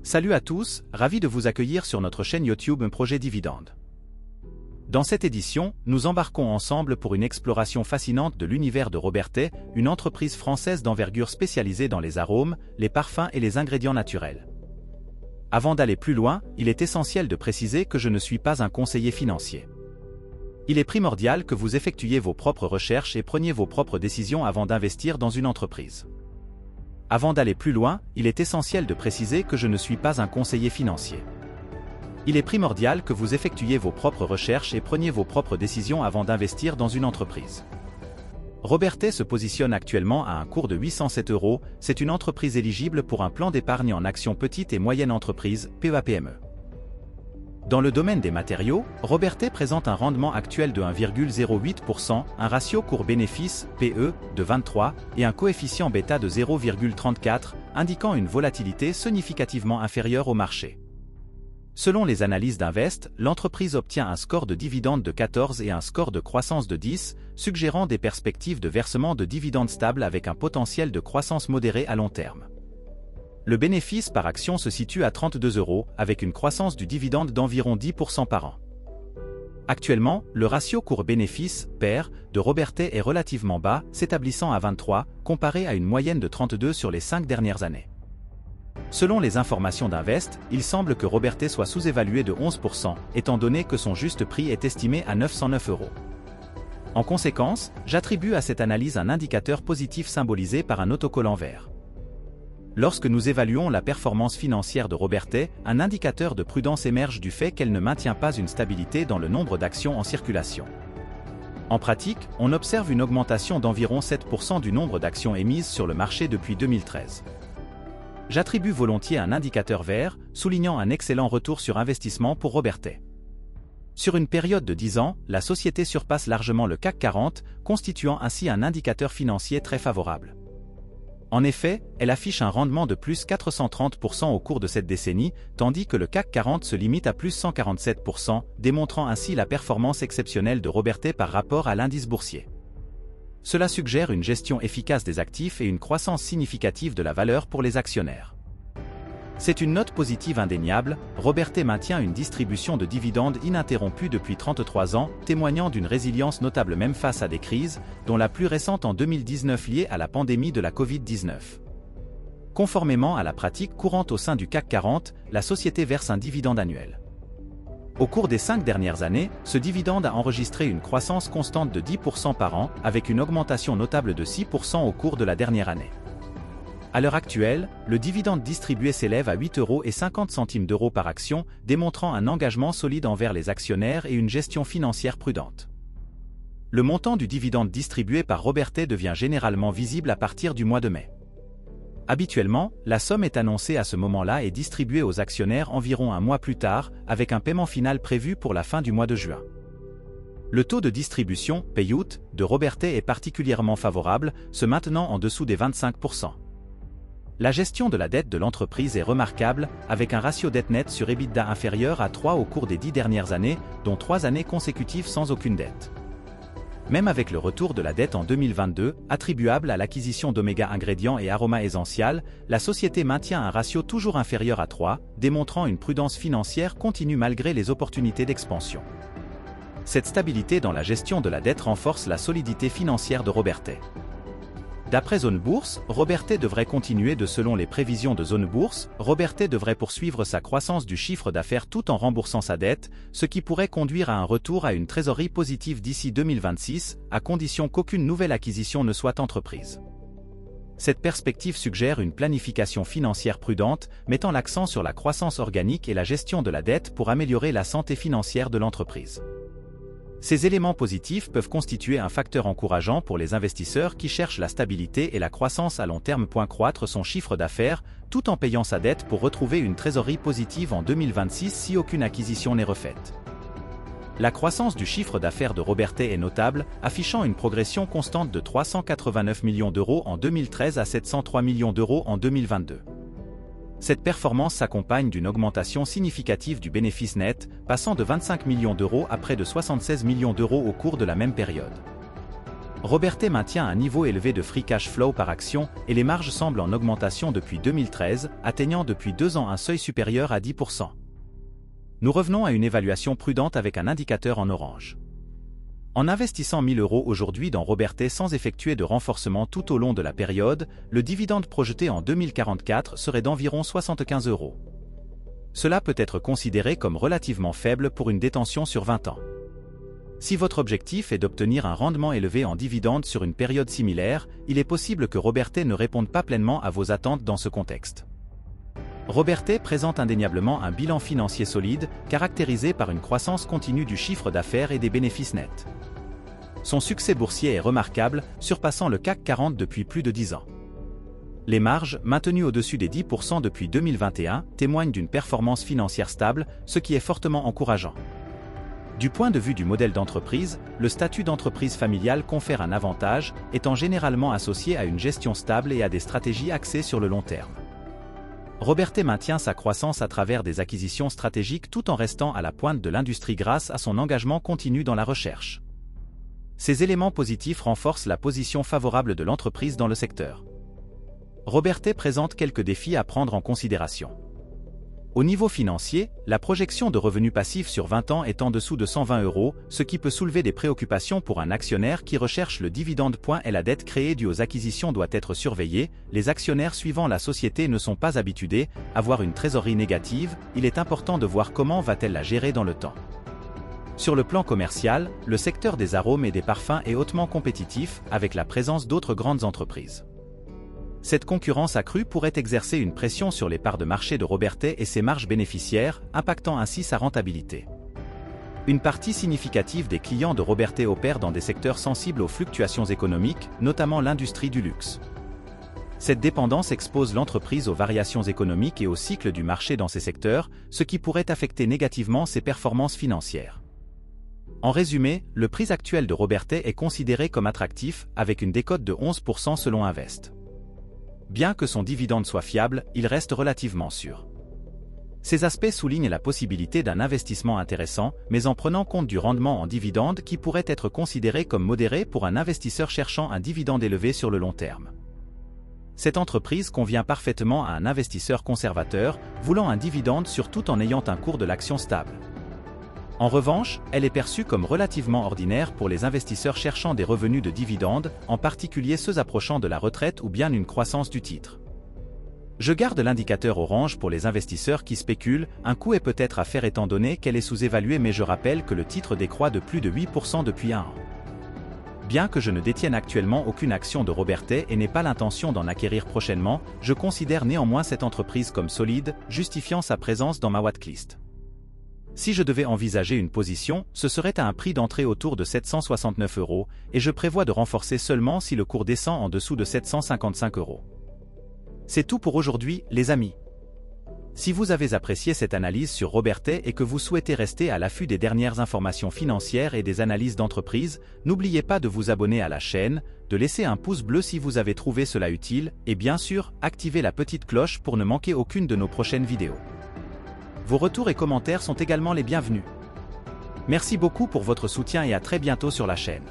Salut à tous, ravi de vous accueillir sur notre chaîne YouTube Projet Dividende. Dans cette édition, nous embarquons ensemble pour une exploration fascinante de l'univers de Robertet, une entreprise française d'envergure spécialisée dans les arômes, les parfums et les ingrédients naturels. Avant d'aller plus loin, il est essentiel de préciser que je ne suis pas un conseiller financier. Il est primordial que vous effectuiez vos propres recherches et preniez vos propres décisions avant d'investir dans une entreprise. Avant d'aller plus loin, il est essentiel de préciser que je ne suis pas un conseiller financier. Il est primordial que vous effectuiez vos propres recherches et preniez vos propres décisions avant d'investir dans une entreprise. Robertet se positionne actuellement à un cours de 807 €, c'est une entreprise éligible pour un plan d'épargne en actions petites et moyennes entreprises, PEA-PME. Dans le domaine des matériaux, Robertet présente un rendement actuel de 1,08%, un ratio cours-bénéfice, PE, de 23, et un coefficient bêta de 0,34, indiquant une volatilité significativement inférieure au marché. Selon les analyses d'Invest, l'entreprise obtient un score de dividende de 14 et un score de croissance de 10, suggérant des perspectives de versement de dividendes stables avec un potentiel de croissance modérée à long terme. Le bénéfice par action se situe à 32 €, avec une croissance du dividende d'environ 10% par an. Actuellement, le ratio cours-bénéfice, PER, de Robertet est relativement bas, s'établissant à 23, comparé à une moyenne de 32 sur les 5 dernières années. Selon les informations d'Invest, il semble que Robertet soit sous-évalué de 11%, étant donné que son juste prix est estimé à 909 €. En conséquence, j'attribue à cette analyse un indicateur positif symbolisé par un autocollant vert. Lorsque nous évaluons la performance financière de Robertet, un indicateur de prudence émerge du fait qu'elle ne maintient pas une stabilité dans le nombre d'actions en circulation. En pratique, on observe une augmentation d'environ 7% du nombre d'actions émises sur le marché depuis 2013. J'attribue volontiers un indicateur vert, soulignant un excellent retour sur investissement pour Robertet. Sur une période de 10 ans, la société surpasse largement le CAC 40, constituant ainsi un indicateur financier très favorable. En effet, elle affiche un rendement de plus 430% au cours de cette décennie, tandis que le CAC 40 se limite à plus 147%, démontrant ainsi la performance exceptionnelle de Robertet par rapport à l'indice boursier. Cela suggère une gestion efficace des actifs et une croissance significative de la valeur pour les actionnaires. C'est une note positive indéniable, Robertet maintient une distribution de dividendes ininterrompue depuis 33 ans, témoignant d'une résilience notable même face à des crises, dont la plus récente en 2019 liée à la pandémie de la Covid-19. Conformément à la pratique courante au sein du CAC 40, la société verse un dividende annuel. Au cours des 5 dernières années, ce dividende a enregistré une croissance constante de 10% par an, avec une augmentation notable de 6% au cours de la dernière année. À l'heure actuelle, le dividende distribué s'élève à 8,50 € par action, démontrant un engagement solide envers les actionnaires et une gestion financière prudente. Le montant du dividende distribué par Robertet devient généralement visible à partir du mois de mai. Habituellement, la somme est annoncée à ce moment-là et distribuée aux actionnaires environ un mois plus tard, avec un paiement final prévu pour la fin du mois de juin. Le taux de distribution, payout, de Robertet est particulièrement favorable, se maintenant en dessous des 25%. La gestion de la dette de l'entreprise est remarquable, avec un ratio dette nette sur EBITDA inférieur à 3 au cours des 10 dernières années, dont 3 années consécutives sans aucune dette. Même avec le retour de la dette en 2022, attribuable à l'acquisition d'Omega Ingrédients et Aroma Essential, la société maintient un ratio toujours inférieur à 3, démontrant une prudence financière continue malgré les opportunités d'expansion. Cette stabilité dans la gestion de la dette renforce la solidité financière de Robertet. D'après Zone Bourse, Robertet devrait continuer selon les prévisions de Zone Bourse, Robertet devrait poursuivre sa croissance du chiffre d'affaires tout en remboursant sa dette, ce qui pourrait conduire à un retour à une trésorerie positive d'ici 2026, à condition qu'aucune nouvelle acquisition ne soit entreprise. Cette perspective suggère une planification financière prudente, mettant l'accent sur la croissance organique et la gestion de la dette pour améliorer la santé financière de l'entreprise. Ces éléments positifs peuvent constituer un facteur encourageant pour les investisseurs qui cherchent la stabilité et la croissance à long terme. Croître son chiffre d'affaires, tout en payant sa dette pour retrouver une trésorerie positive en 2026 si aucune acquisition n'est refaite. La croissance du chiffre d'affaires de Robertet est notable, affichant une progression constante de 389 millions € en 2013 à 703 millions € en 2022. Cette performance s'accompagne d'une augmentation significative du bénéfice net, passant de 25 millions € à près de 76 millions € au cours de la même période. Robertet maintient un niveau élevé de free cash flow par action et les marges semblent en augmentation depuis 2013, atteignant depuis 2 ans un seuil supérieur à 10%. Nous revenons à une évaluation prudente avec un indicateur en orange. En investissant 1 000 € aujourd'hui dans Robertet sans effectuer de renforcement tout au long de la période, le dividende projeté en 2044 serait d'environ 75 €. Cela peut être considéré comme relativement faible pour une détention sur 20 ans. Si votre objectif est d'obtenir un rendement élevé en dividende sur une période similaire, il est possible que Robertet ne réponde pas pleinement à vos attentes dans ce contexte. Robertet présente indéniablement un bilan financier solide, caractérisé par une croissance continue du chiffre d'affaires et des bénéfices nets. Son succès boursier est remarquable, surpassant le CAC 40 depuis plus de 10 ans. Les marges, maintenues au-dessus des 10% depuis 2021, témoignent d'une performance financière stable, ce qui est fortement encourageant. Du point de vue du modèle d'entreprise, le statut d'entreprise familiale confère un avantage, étant généralement associé à une gestion stable et à des stratégies axées sur le long terme. Robertet maintient sa croissance à travers des acquisitions stratégiques tout en restant à la pointe de l'industrie grâce à son engagement continu dans la recherche. Ces éléments positifs renforcent la position favorable de l'entreprise dans le secteur. Robertet présente quelques défis à prendre en considération. Au niveau financier, la projection de revenus passifs sur 20 ans est en dessous de 120 €, ce qui peut soulever des préoccupations pour un actionnaire qui recherche le dividende. Et la dette créée due aux acquisitions doit être surveillée, les actionnaires suivant la société ne sont pas habitués à voir une trésorerie négative, il est important de voir comment va-t-elle la gérer dans le temps. Sur le plan commercial, le secteur des arômes et des parfums est hautement compétitif avec la présence d'autres grandes entreprises. Cette concurrence accrue pourrait exercer une pression sur les parts de marché de Robertet et ses marges bénéficiaires, impactant ainsi sa rentabilité. Une partie significative des clients de Robertet opèrent dans des secteurs sensibles aux fluctuations économiques, notamment l'industrie du luxe. Cette dépendance expose l'entreprise aux variations économiques et au cycle du marché dans ces secteurs, ce qui pourrait affecter négativement ses performances financières. En résumé, le prix actuel de Robertet est considéré comme attractif, avec une décote de 11% selon Invest. Bien que son dividende soit fiable, il reste relativement sûr. Ces aspects soulignent la possibilité d'un investissement intéressant, mais en prenant compte du rendement en dividende qui pourrait être considéré comme modéré pour un investisseur cherchant un dividende élevé sur le long terme. Cette entreprise convient parfaitement à un investisseur conservateur, voulant un dividende surtout en ayant un cours de l'action stable. En revanche, elle est perçue comme relativement ordinaire pour les investisseurs cherchant des revenus de dividendes, en particulier ceux approchant de la retraite ou bien une croissance du titre. Je garde l'indicateur orange pour les investisseurs qui spéculent, un coup est peut-être à faire étant donné qu'elle est sous-évaluée, mais je rappelle que le titre décroît de plus de 8% depuis 1 an. Bien que je ne détienne actuellement aucune action de Robertet et n'ai pas l'intention d'en acquérir prochainement, je considère néanmoins cette entreprise comme solide, justifiant sa présence dans ma watchlist. Si je devais envisager une position, ce serait à un prix d'entrée autour de 769 €, et je prévois de renforcer seulement si le cours descend en dessous de 755 €. C'est tout pour aujourd'hui, les amis. Si vous avez apprécié cette analyse sur Robertet et que vous souhaitez rester à l'affût des dernières informations financières et des analyses d'entreprise, n'oubliez pas de vous abonner à la chaîne, de laisser un pouce bleu si vous avez trouvé cela utile, et bien sûr, activez la petite cloche pour ne manquer aucune de nos prochaines vidéos. Vos retours et commentaires sont également les bienvenus. Merci beaucoup pour votre soutien et à très bientôt sur la chaîne.